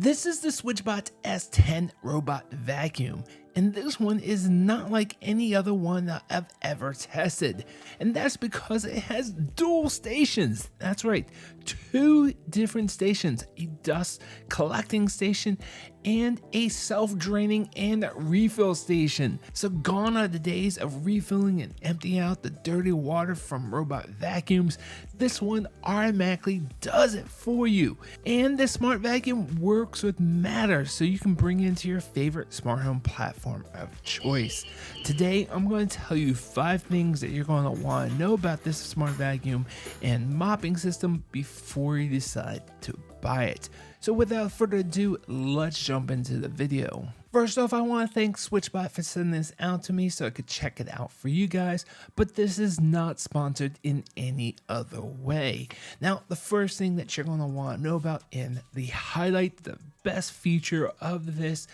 This is the SwitchBot S10 robot vacuum, and this one is not like any other one that I've ever tested, and that's because it has dual stations. That's right, two different stations, a dust collecting station and a self-draining and refill station. So gone are the days of refilling and emptying out the dirty water from robot vacuums. This one automatically does it for you. And this smart vacuum works with Matter, so you can bring it into your favorite smart home platform of choice. Today, I'm going to tell you 5 things that you're going to want to know about this smart vacuum and mopping system before you decide to buy it. So without further ado, let's jump into the video. First off, I want to thank SwitchBot for sending this out to me so I could check it out for you guys, but this is not sponsored in any other way. Now, the first thing that you're going to want to know about and the highlight, the best feature of this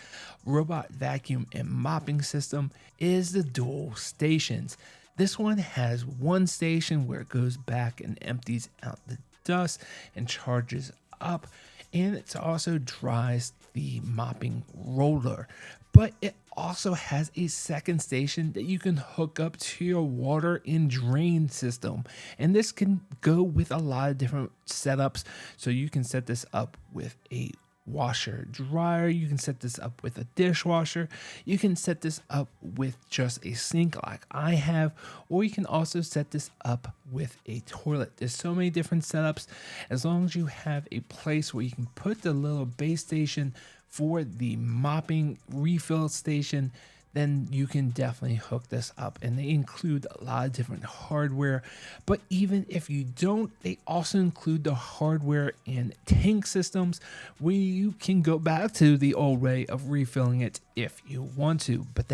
robot vacuum and mopping system is the dual stations. This one has one station where it goes back and empties out the dust and charges up, and it also dries the mopping roller, but it also has a second station that you can hook up to your water and drain system, and this can go with a lot of different setups. So you can set this up with a washer dryer, you can set this up with a dishwasher, you can set this up with just a sink like I have, or you can also set this up with a toilet. There's so many different setups. As long as you have a place where you can put the little base station for the mopping refill station, then you can definitely hook this up, and they include a lot of different hardware. But even if you don't, they also include the hardware and tank systems where you can go back to the old way of refilling it if you want to, but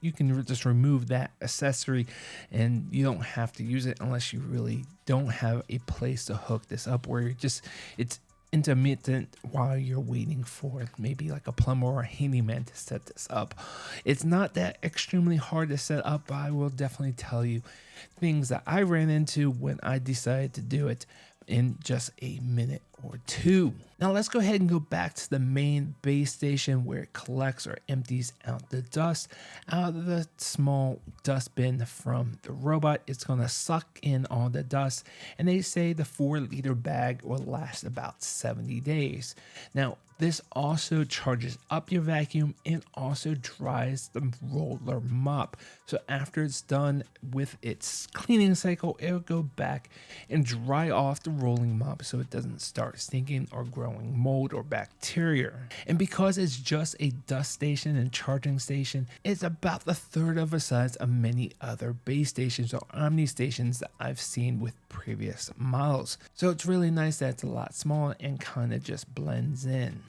you can just remove that accessory and you don't have to use it unless you really don't have a place to hook this up where it's intermittent while you're waiting for maybe like a plumber or a handyman to set this up. It's not that extremely hard to set up, but I will definitely tell you things that I ran into when I decided to do it in just a minute or two. Now let's go ahead and go back to the main base station where it collects or empties out the dust out of the small dust bin from the robot. It's going to suck in all the dust, and they say the 4-liter bag will last about 70 days. Now this also charges up your vacuum and also dries the roller mop. So after it's done with its cleaning cycle, it'll go back and dry off the rolling mop so it doesn't start stinking or growing mold or bacteria. And because it's just a dust station and charging station, it's about the third of the size of many other base stations or Omni stations that I've seen with previous models. So it's really nice that it's a lot smaller and kind of just blends in.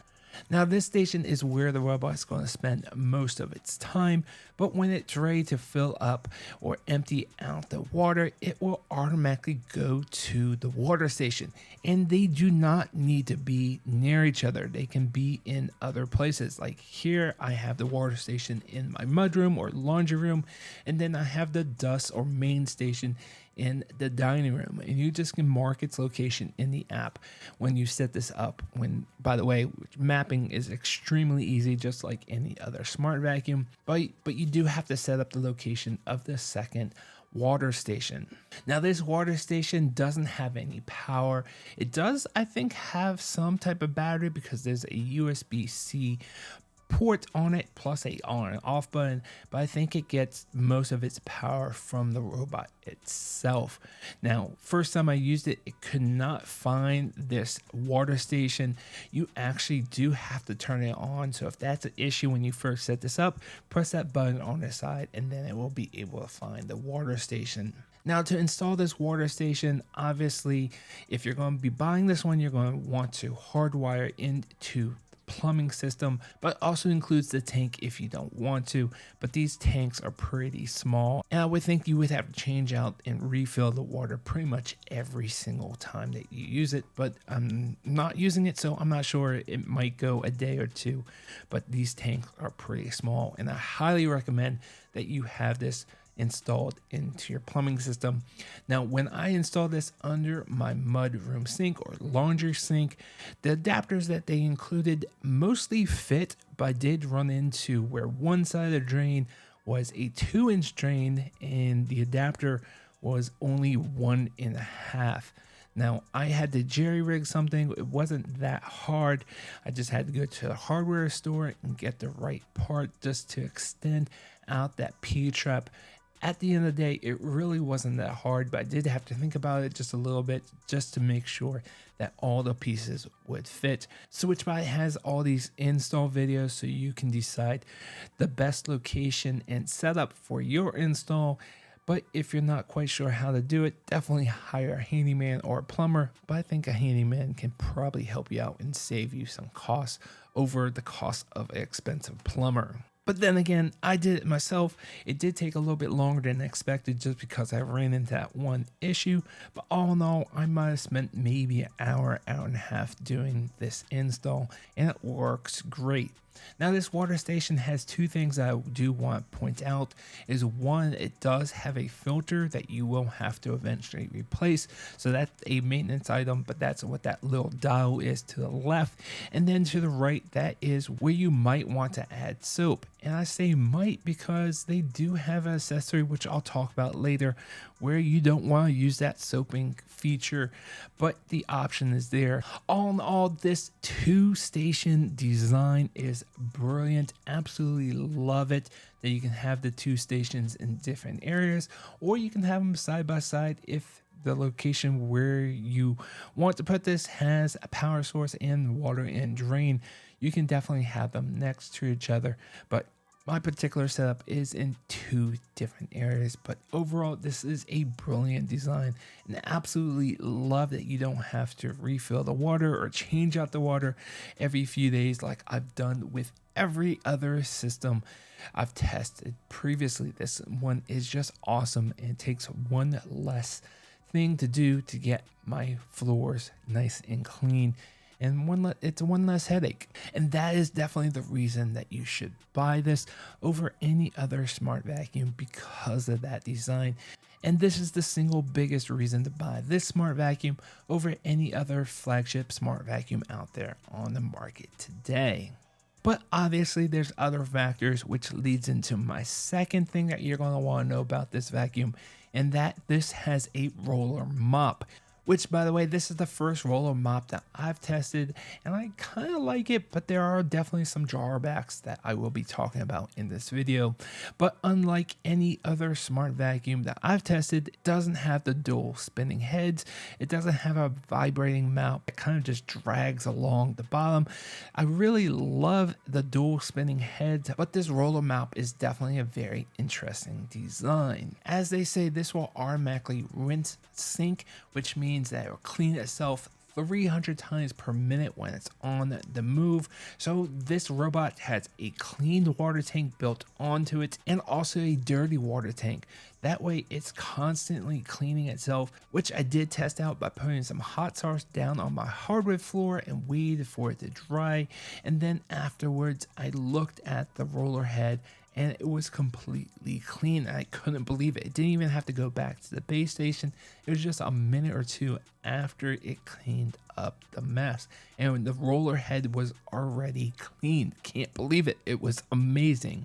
Now this station is where the robot is going to spend most of its time, but when it's ready to fill up or empty out the water, it will automatically go to the water station, and they do not need to be near each other. They can be in other places. Like here I have the water station in my mudroom or laundry room, and then I have the dust or main station in the dining room, and you just can mark its location in the app when you set this up. When, by the way, mapping is extremely easy, just like any other smart vacuum, but you do have to set up the location of the second water station. Now this water station doesn't have any power. It does, I think, have some type of battery because there's a USB-C port on it plus a on and off button, but I think it gets most of its power from the robot itself. Now first time I used it, it could not find this water station. You actually do have to turn it on, so if that's an issue when you first set this up, press that button on the side and then it will be able to find the water station. Now to install this water station, obviously if you're going to be buying this one, you're going to want to hardwire into plumbing system, but also includes the tank if you don't want to, but these tanks are pretty small, and I would think you would have to change out and refill the water pretty much every single time that you use it, but I'm not using it, so I'm not sure. It might go a day or two, but these tanks are pretty small, and I highly recommend that you have this installed into your plumbing system. Now, when I installed this under my mudroom sink or laundry sink, the adapters that they included mostly fit, but I did run into where one side of the drain was a 2-inch drain and the adapter was only 1.5. Now, I had to jerry rig something. It wasn't that hard. I just had to go to the hardware store and get the right part just to extend out that P-trap. At the end of the day, it really wasn't that hard, but I did have to think about it just a little bit just to make sure that all the pieces would fit. SwitchBot has all these install videos so you can decide the best location and setup for your install. But if you're not quite sure how to do it, definitely hire a handyman or a plumber. But I think a handyman can probably help you out and save you some costs over the cost of an expensive plumber. But then again, I did it myself. It did take a little bit longer than expected just because I ran into that one issue. But all in all, I might have spent maybe an hour, hour and a half doing this install, and it works great. Now, this water station has two things I do want to point out. Is one, it does have a filter that you will have to eventually replace. So that's a maintenance item, but that's what that little dial is to the left. And then to the right, that is where you might want to add soap. And I say might because they do have an accessory, which I'll talk about later, where you don't want to use that soaping feature, but the option is there. All in all, this 2-station design is brilliant. Absolutely love it that you can have the 2 stations in different areas, or you can have them side by side if the location where you want to put this has a power source and water and drain. You can definitely have them next to each other, but my particular setup is in 2 different areas. But overall, this is a brilliant design, and I absolutely love that you don't have to refill the water or change out the water every few days like I've done with every other system I've tested previously. This one is just awesome, and it takes one less thing to do to get my floors nice and clean, and it's one less headache. And that is definitely the reason that you should buy this over any other smart vacuum, because of that design. And this is the single biggest reason to buy this smart vacuum over any other flagship smart vacuum out there on the market today. But obviously there's other factors, which leads into my second thing that you're going to want to know about this vacuum, and that this has a roller mop. Which, by the way, this is the first roller mop that I've tested, and I kind of like it, but there are definitely some drawbacks that I will be talking about in this video. But unlike any other smart vacuum that I've tested, it doesn't have the dual spinning heads. It doesn't have a vibrating mount. It kind of just drags along the bottom. I really love the dual spinning heads, but this roller mop is definitely a very interesting design. As they say, this will automatically rinse sink, which means that it will clean itself 300 times per minute when it's on the move. So this robot has a clean water tank built onto it, and also a dirty water tank. That way it's constantly cleaning itself, which I did test out by putting some hot sauce down on my hardwood floor and waited for it to dry. And then afterwards I looked at the roller head, and it was completely clean. I couldn't believe it. It didn't even have to go back to the base station. It was just a minute or two after it cleaned up the mess, and the roller head was already clean. Can't believe it. It was amazing.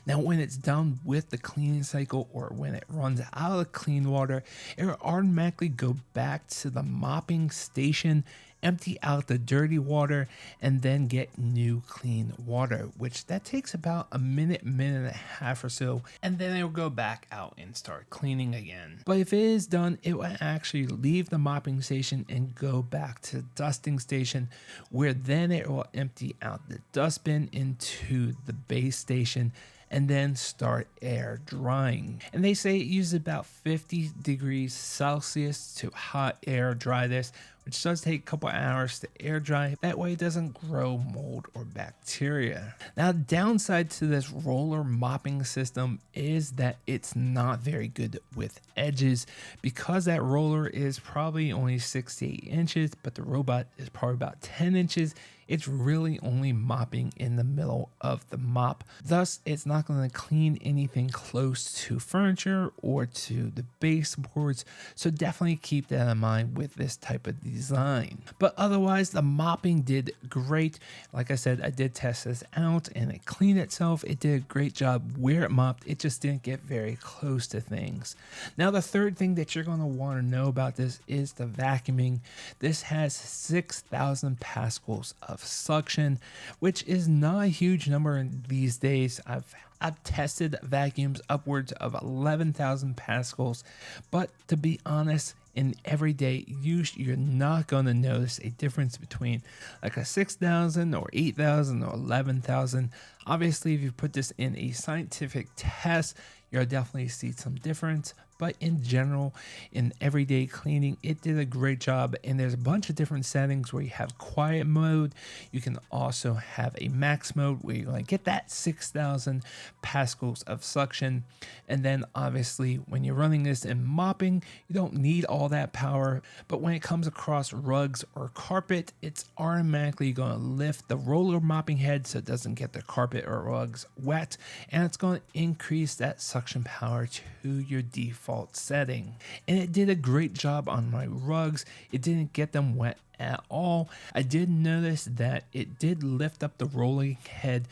Now, when it's done with the cleaning cycle, or when it runs out of clean water, it will automatically go back to the mopping station, empty out the dirty water, and then get new clean water, which that takes about a minute and a half or so, and then it will go back out and start cleaning again. But if it is done, it will actually leave the mopping station and go back to the dusting station, where then it will empty out the dustbin into the base station and then start air drying. And they say it uses about 50 degrees Celsius to hot air dry this, which does take a couple hours to air dry. That way it doesn't grow mold or bacteria. Now, downside to this roller mopping system is that it's not very good with edges, because that roller is probably only 6 to 8 inches, but the robot is probably about 10 inches. It's really only mopping in the middle of the mop. Thus, it's not going to clean anything close to furniture or to the baseboards. So definitely keep that in mind with this type of design. But otherwise, the mopping did great. Like I said, I did test this out and it cleaned itself. It did a great job where it mopped. It just didn't get very close to things. Now, the third thing that you're going to want to know about this is the vacuuming. This has 6,000 pascals of suction, which is not a huge number these days. I've tested vacuums upwards of 11,000 pascals, but to be honest, in everyday use, you're not going to notice a difference between like a 6,000 or 8,000 or 11,000. Obviously, if you put this in a scientific test, you'll definitely see some difference. But in general, in everyday cleaning, it did a great job. And there's a bunch of different settings where you have quiet mode. You can also have a max mode where you're going to get that 6,000 pascals of suction. And then obviously when you're running this and mopping, you don't need all that power. But when it comes across rugs or carpet, it's automatically going to lift the roller mopping head so it doesn't get the carpet or rugs wet. And it's going to increase that suction power to your default setting. And it did a great job on my rugs. It didn't get them wet at all. I did notice that it did lift up the rolling head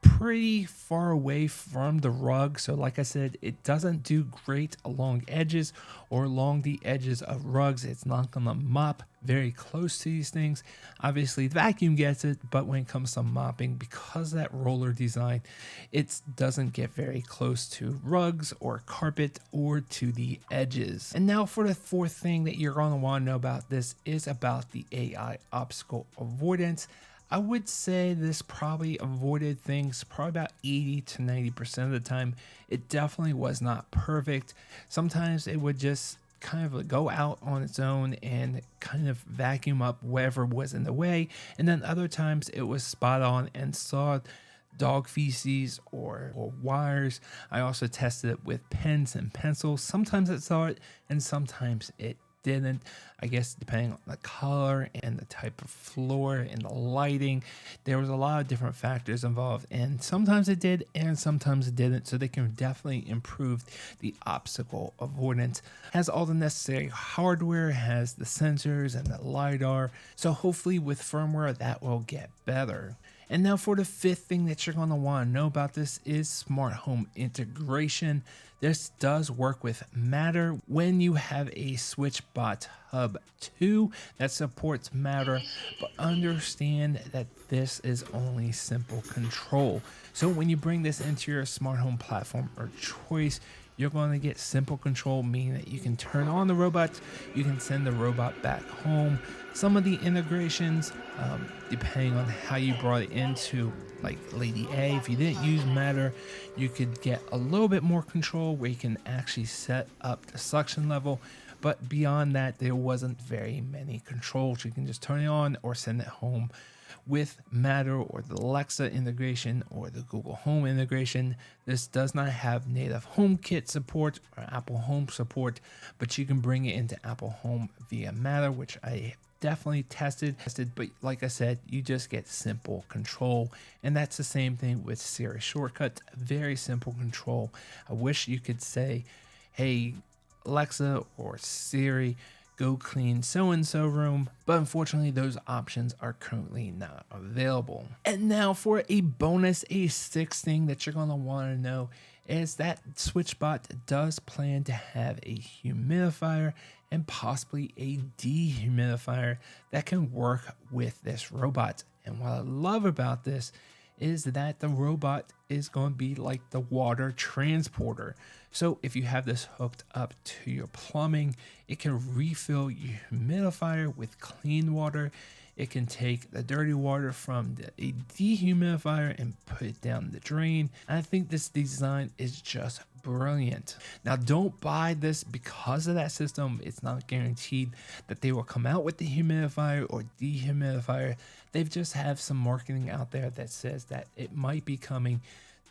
pretty far away from the rug. So like I said, it doesn't do great along edges or along the edges of rugs. It's not going to mop very close to these things. Obviously the vacuum gets it, but when it comes to mopping, because of that roller design, it doesn't get very close to rugs or carpet or to the edges. And now for the fourth thing that you're going to want to know about this is about the AI obstacle avoidance. I would say this probably avoided things probably about 80 to 90% of the time. It definitely was not perfect. Sometimes it would just kind of go out on its own and kind of vacuum up whatever was in the way. And then other times it was spot on and saw dog feces or wires. I also tested it with pens and pencils. Sometimes it saw it and sometimes it didn't. I guess depending on the color and the type of floor and the lighting, there was a lot of different factors involved, and sometimes it did and sometimes it didn't. So they can definitely improve the obstacle avoidance. Has all the necessary hardware, has the sensors and the LiDAR, so hopefully with firmware that will get better. And now for the fifth thing that you're going to want to know about this is smart home integration. This does work with Matter when you have a SwitchBot Hub 2 that supports Matter, but understand that this is only simple control. So when you bring this into your smart home platform or choice, you're going to get simple control, meaning that you can turn on the robot, you can send the robot back home. Some of the integrations, depending on how you brought it into, like Lady A, if you didn't use Matter, you could get a little bit more control where you can actually set up the suction level. But beyond that, there wasn't very many controls. You can just turn it on or send it home. With Matter or the Alexa integration or the Google Home integration, this does not have native HomeKit support or Apple Home support, but you can bring it into Apple Home via Matter, which I definitely tested, but like I said, you just get simple control. And that's the same thing with Siri shortcuts, very simple control. I wish you could say, hey Alexa or Siri, go clean so-and-so room, but unfortunately those options are currently not available. And now for a bonus, a sixth thing that you're going to want to know is that SwitchBot does plan to have a humidifier and possibly a dehumidifier that can work with this robot. And what I love about this is that the robot is going to be like the water transporter. So if you have this hooked up to your plumbing, it can refill your humidifier with clean water. It can take the dirty water from a dehumidifier and put it down the drain. And I think this design is just brilliant. Now, don't buy this because of that system. It's not guaranteed that they will come out with the humidifier or dehumidifier. They've just have some marketing out there that says that it might be coming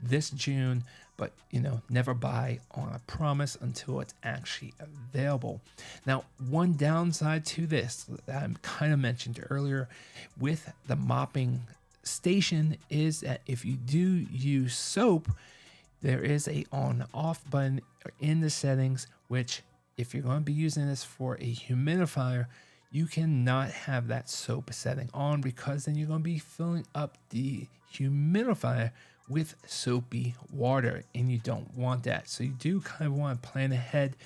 this June, but never buy on a promise until it's actually available. Now, one downside to this that I kind of mentioned earlier with the mopping station is that if you do use soap, there is a on off button in the settings, which if you're going to be using this for a humidifier, you cannot have that soap setting on, because then you're going to be filling up the humidifier with soapy water, and you don't want that. So you do kind of want to plan ahead.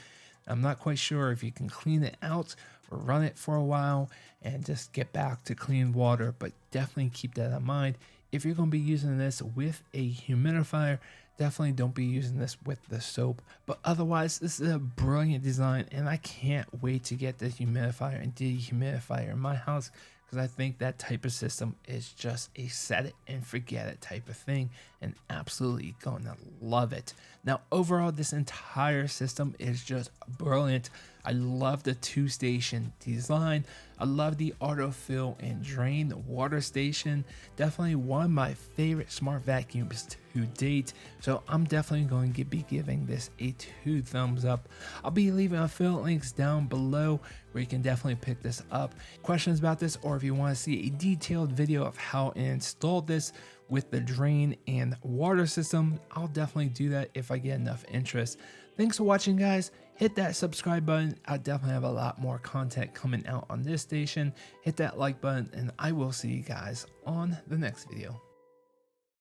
I'm not quite sure if you can clean it out or run it for a while and just get back to clean water, but definitely keep that in mind. If you're going to be using this with a humidifier, definitely don't be using this with the soap. But otherwise, this is a brilliant design, and I can't wait to get the humidifier and dehumidifier in my house, because I think that type of system is just a set it and forget it type of thing, and absolutely going to love it. Now, overall, this entire system is just brilliant. I love the 2-station design. I love the autofill and drain water station. Definitely one of my favorite smart vacuums to date. So I'm definitely going to be giving this a 2 thumbs up. I'll be leaving affiliate links down below where you can definitely pick this up. Questions about this, or if you want to see a detailed video of how I installed this with the drain and water system, I'll definitely do that if I get enough interest. Thanks for watching, guys. Hit that subscribe button. I definitely have a lot more content coming out on this station. Hit that like button, and I will see you guys on the next video.